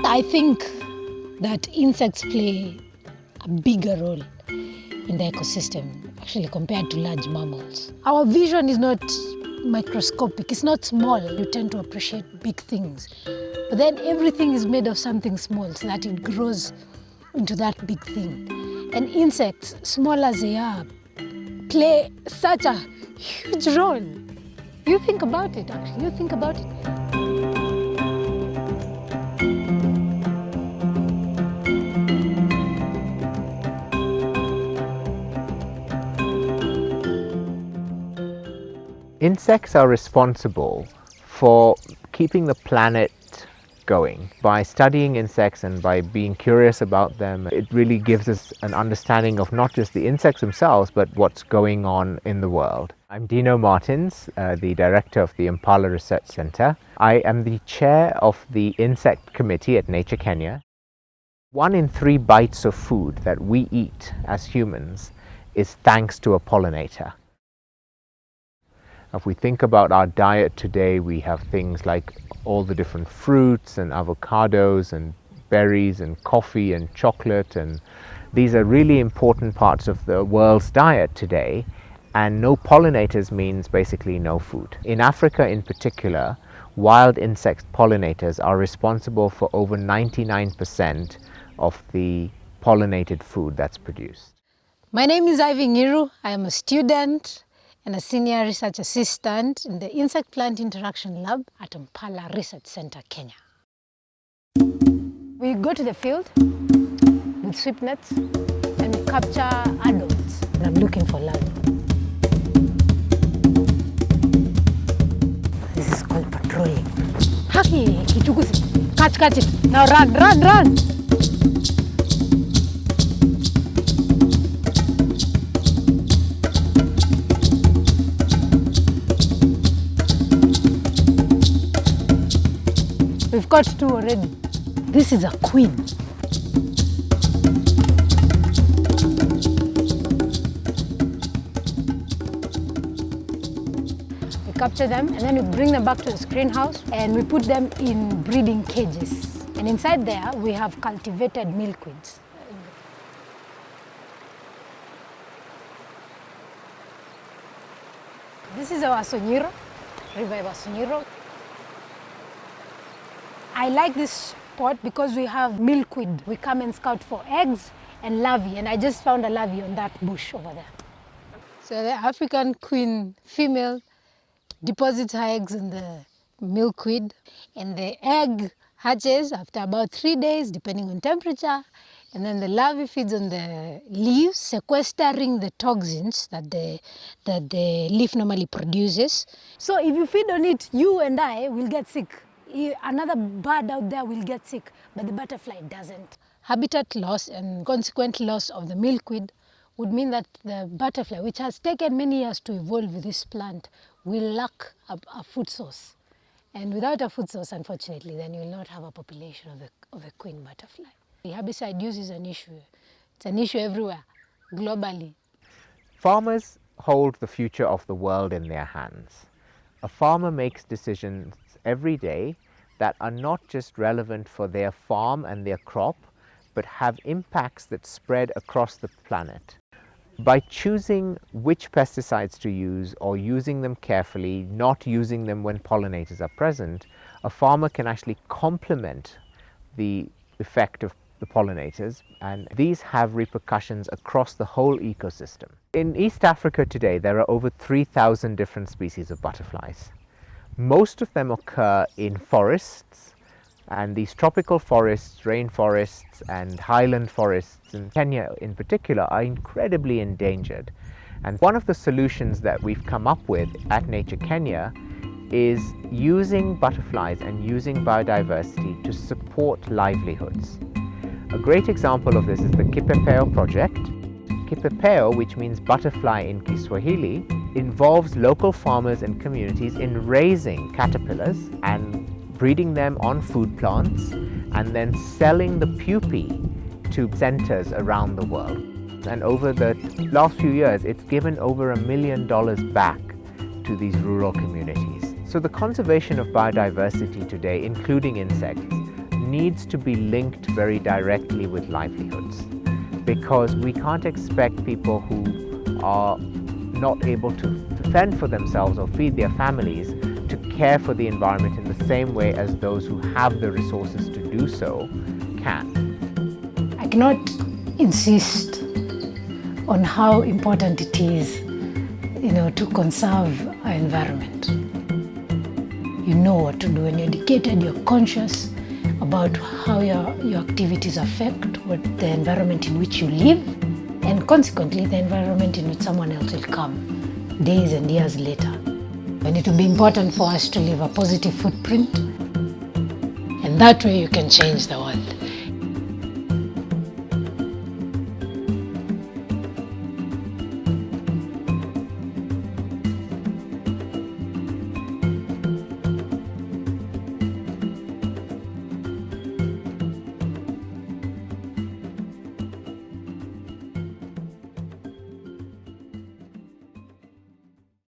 I think that insects play a bigger role in the ecosystem, actually, compared to large mammals. Our vision is not microscopic, it's not small. You tend to appreciate big things. But then everything is made of something small so that it grows into that big thing. And insects, small as they are, play such a huge role. You think about it, actually, you think about it. Insects are responsible for keeping the planet going. By studying insects and by being curious about them, it really gives us an understanding of not just the insects themselves, but what's going on in the world. I'm Dino Martins, the director of the Impala Research Center. I am the chair of the Insect Committee at Nature Kenya. 1 in 3 bites of food that we eat as humans is thanks to a pollinator. If we think about our diet today, we have things like all the different fruits and avocados and berries and coffee and chocolate, and these are really important parts of the world's diet today, and no pollinators means basically no food. In Africa in particular, wild insect pollinators are responsible for over 99% of the pollinated food that's produced. My name is Ivy Ngiru. I am a student and a senior research assistant in the Insect Plant Interaction Lab at Impala Research Center, Kenya. We go to the field with sweep nets and we capture adults. I'm looking for larvae. This is called patrolling. Haki, kichukuzi. Catch it. Now run. We've got 2 already. This is a queen. We capture them and then we bring them back to the screen house and we put them in breeding cages. And inside there we have cultivated milkweeds. This is our Sonyiro, River Sonyiro. I like this spot because we have milkweed. We come and scout for eggs and larvae, and I just found a larvae on that bush over there. So the African queen female deposits her eggs in the milkweed, and the egg hatches after about 3 days, depending on temperature, and then the larvae feeds on the leaves, sequestering the toxins that the leaf normally produces. So if you feed on it, you and I will get sick. Another bird out there will get sick, but the butterfly doesn't. Habitat loss and consequent loss of the milkweed would mean that the butterfly, which has taken many years to evolve with this plant, will lack a food source. And without a food source, unfortunately, then you will not have a population of a queen butterfly. The herbicide use is an issue. It's an issue everywhere, globally. Farmers hold the future of the world in their hands. A farmer makes decisions every day that are not just relevant for their farm and their crop, but have impacts that spread across the planet. By choosing which pesticides to use or using them carefully, not using them when pollinators are present, a farmer can actually complement the effect of the pollinators, and these have repercussions across the whole ecosystem. In East Africa today, there are over 3,000 different species of butterflies. Most of them occur in forests, and these tropical forests, rainforests and highland forests in Kenya in particular are incredibly endangered. And one of the solutions that we've come up with at Nature Kenya is using butterflies and using biodiversity to support livelihoods. A great example of this is the Kipepeo project. Kipepeo, which means butterfly in Kiswahili, involves local farmers and communities in raising caterpillars and breeding them on food plants and then selling the pupae to centers around the world. And over the last few years, it's given over $1 million back to these rural communities. So the conservation of biodiversity today, including insects, needs to be linked very directly with livelihoods, because we can't expect people who are not able to fend for themselves or feed their families to care for the environment in the same way as those who have the resources to do so can. I cannot insist on how important it is, to conserve our environment. You know what to do when you're educated, you're conscious about how your activities affect the environment in which you live, and consequently the environment in which someone else will come days and years later. And it will be important for us to leave a positive footprint, and that way you can change the world.